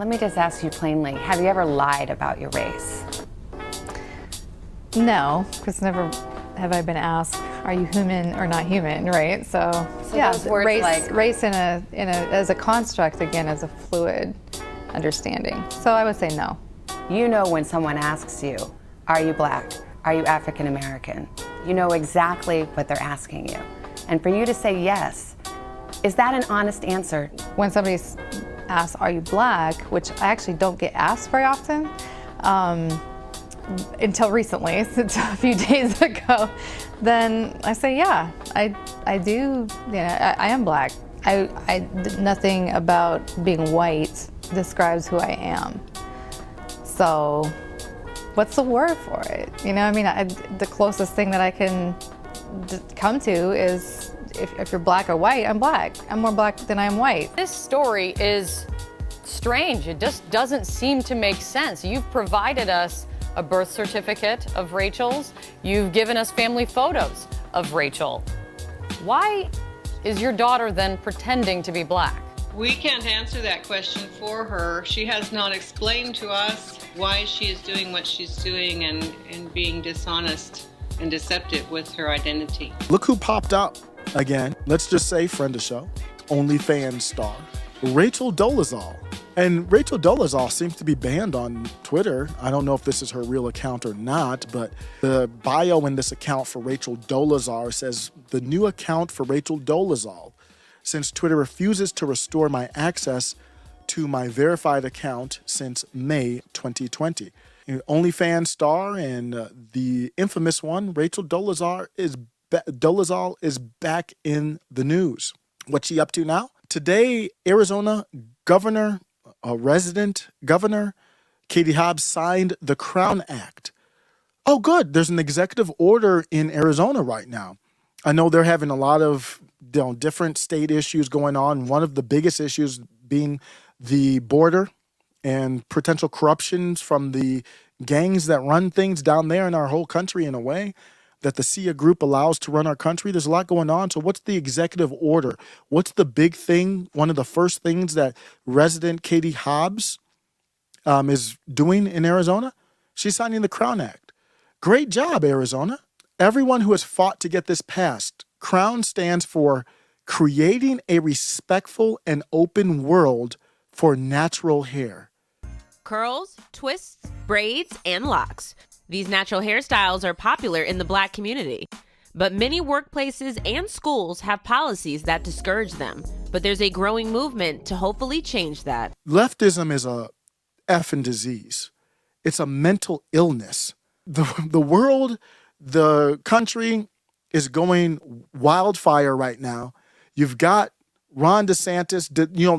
Let me just ask you plainly, have you ever lied about your race? No, because never have I been asked, are you human or not human, right? So yeah, those words race as a construct, again, as a fluid understanding. So I would say no. You know when someone asks you, are you black? Are you African American? You know exactly what they're asking you. And for you to say yes, is that an honest answer? When somebody asks, are you black, which I actually don't get asked very often, until recently, since a few days ago, then I say, yeah, I do, I am black. Nothing about being white describes who I am. So what's the word for it? The closest thing that I can come to is if you're black or white, I'm black. I'm more black than I am white. This story is strange. It just doesn't seem to make sense. You've provided us a birth certificate of Rachel's. You've given us family photos of Rachel. Why is your daughter then pretending to be black? We can't answer that question for her. She has not explained to us why she is doing what she's doing and being dishonest and deceptive with her identity. Look who popped up again. Let's just say friend of show, OnlyFans star, Rachel Dolezal. And Rachel Dolezal seems to be banned on Twitter. I don't know if this is her real account or not, but the bio in this account for Rachel Dolezal says, the new account for Rachel Dolezal, since Twitter refuses to restore my access to my verified account since May 2020. OnlyFans star and the infamous one, Rachel Dolezal is back in the news. What's she up to now? Today, Arizona resident governor Katie Hobbs signed the Crown Act. Oh, good. There's an executive order in Arizona right now. I know they're having a lot of different state issues going on. One of the biggest issues being the border and potential corruptions from the gangs that run things down there in our whole country in a way that the SIA group allows to run our country. There's a lot going on. So what's the executive order? What's the big thing? One of the first things that resident Katie Hobbs is doing in Arizona? She's signing the Crown Act. Great job, Arizona. Everyone who has fought to get this passed. CROWN stands for Creating a Respectful and Open World for Natural Hair. Curls, twists, braids, and locks. These natural hairstyles are popular in the black community, but many workplaces and schools have policies that discourage them. But there's a growing movement to hopefully change that. Leftism is a effing disease. It's a mental illness. The world, the country is going wildfire right now. You've got Ron DeSantis,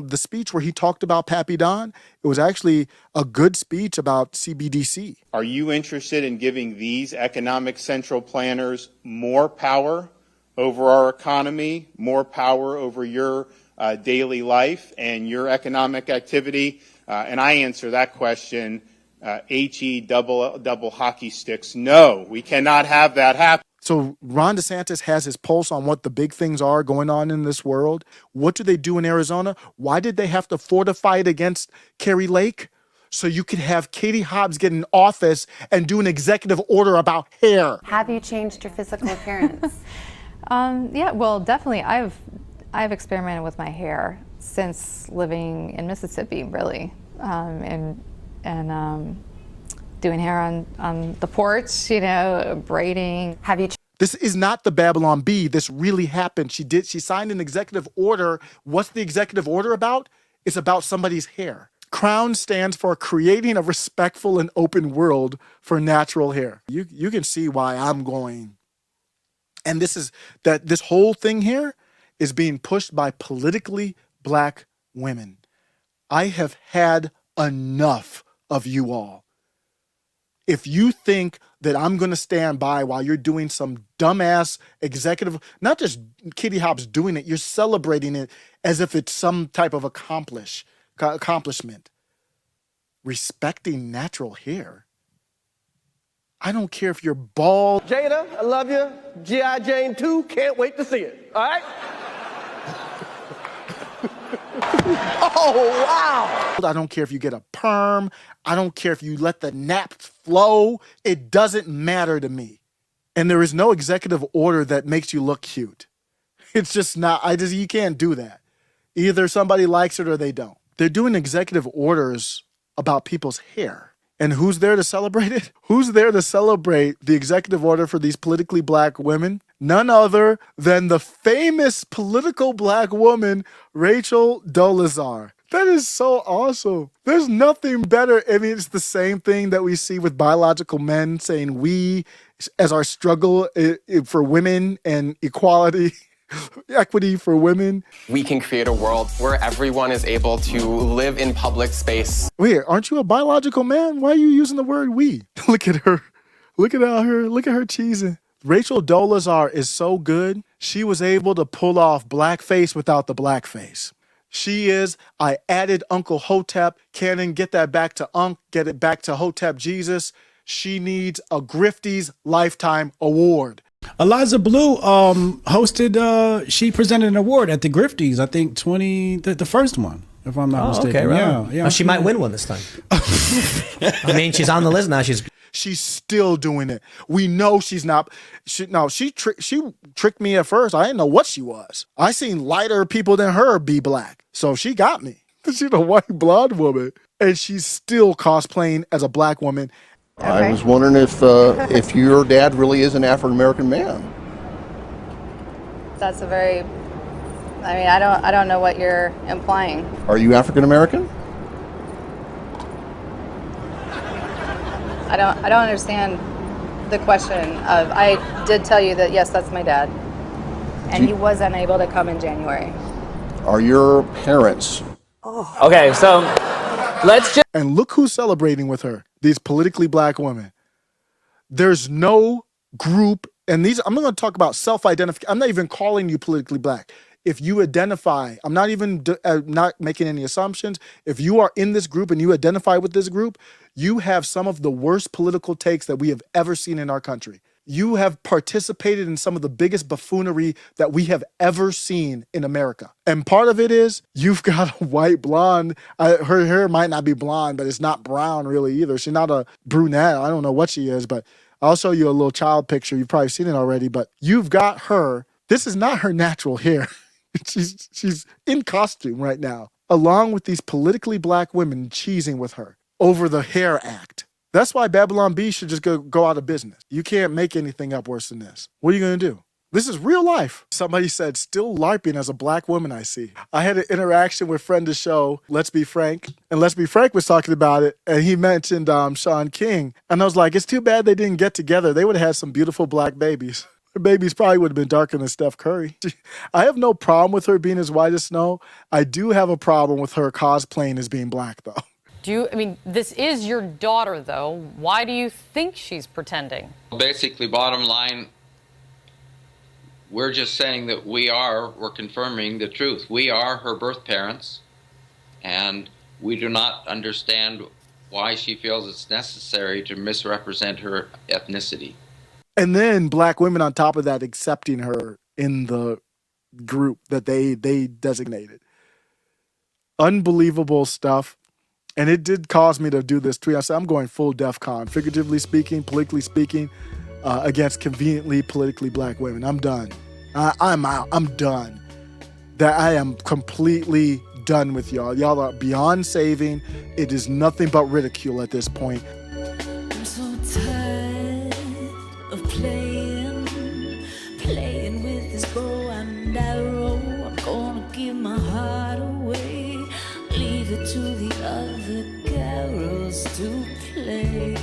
the speech where he talked about Pappy Don, it was actually a good speech about CBDC. Are you interested in giving these economic central planners more power over our economy, more power over your daily life and your economic activity? And I answer that question, HE double hockey sticks. No, we cannot have that happen. So Ron DeSantis has his pulse on what the big things are going on in this world. What do they do in Arizona? Why did they have to fortify it against Kari Lake? So you could have Katie Hobbs get in office and do an executive order about hair. Have you changed your physical appearance? Yeah, well, definitely. I've experimented with my hair since living in Mississippi, really, and doing hair on the porch, braiding. Have you? This is not the Babylon Bee. This really happened. She signed an executive order. What's the executive order about? It's about somebody's hair. CROWN stands for Creating a Respectful and Open World for Natural Hair. You can see why I'm going. And this whole thing here is being pushed by politically black women. I have had enough of you all. If you think that I'm going to stand by while you're doing some dumbass executive, not just Katie Hobbs doing it, you're celebrating it as if it's some type of accomplishment. Respecting natural hair. I don't care if you're bald. Jada, I love you. G.I. Jane 2, can't wait to see it. All right? Oh, wow. I don't care if you get a perm. I don't care if you let the naps flow. It doesn't matter to me. And there is no executive order that makes you look cute. It's just not, you can't do that. Either somebody likes it or they don't. They're doing executive orders about people's hair. And who's there to celebrate it? Who's there to celebrate the executive order for these politically black women? None other than the famous political black woman, Rachel Dolezal. That is so awesome. There's nothing better. I mean, it's the same thing that we see with biological men saying we, as our struggle for women and equality, equity for women. We can create a world where everyone is able to live in public space. Wait, aren't you a biological man? Why are you using the word we? Look at her. Look at her cheesing. Rachel Dolezal is so good. She was able to pull off blackface without the blackface. She is, I added Uncle Hotep. Cannon, get that back to Unc. Get it back to Hotep Jesus. She needs a Grifty's Lifetime Award. Eliza Blue hosted, she presented an award at the Grifties, I think the first one, if I'm not mistaken. Okay, right. Yeah. She might win one this time. I mean, she's on the list now. She's still doing it. We know she's not. She tricked me at first. I didn't know what she was. I seen lighter people than her be black. So she got me. She's a white blonde woman. And she's still cosplaying as a black woman. Okay. I was wondering if your dad really is an African-American man. That's a very, I mean, I don't know what you're implying. Are you African-American? I don't understand the question of, I did tell you that, yes, that's my dad. And he was unable to come in January. Are your parents? Oh. Okay, so let's just... And look who's celebrating with her. These politically black women. There's no group, and these, I'm going to talk about self-identification. I'm not even calling you politically black. If you identify, I'm not even not making any assumptions. If you are in this group and you identify with this group, you have some of the worst political takes that we have ever seen in our country. You have participated in some of the biggest buffoonery that we have ever seen in America. And part of it is you've got a white blonde. Her hair might not be blonde, but it's not brown really either. She's not a brunette. I don't know what she is, but I'll show you a little child picture. You've probably seen it already, but you've got her. This is not her natural hair. She's in costume right now, along with these politically black women cheesing with her over the Hair Act. That's why Babylon Bee should just go out of business. You can't make anything up worse than this. What are you going to do? This is real life. Somebody said, still LARPing as a black woman, I see. I had an interaction with friend of the show, Let's Be Frank. And Let's Be Frank was talking about it. And he mentioned Sean King. And I was like, it's too bad they didn't get together. They would have had some beautiful black babies. Her babies probably would have been darker than Steph Curry. I have no problem with her being as white as snow. I do have a problem with her cosplaying as being black, though. This is your daughter, though. Why do you think she's pretending? Basically, bottom line, we're just saying that we're confirming the truth. We are her birth parents, and we do not understand why she feels it's necessary to misrepresent her ethnicity. And then black women on top of that accepting her in the group that they designated. Unbelievable stuff. And it did cause me to do this tweet. I said, I'm going full DEFCON, figuratively speaking, politically speaking, against conveniently politically black women. I'm done. I'm out. I'm done. That I am completely done with y'all. Y'all are beyond saving. It is nothing but ridicule at this point. I'm so tired of playing with this bow and arrow. I'm gonna give my heart away, leave it to the other carols to play.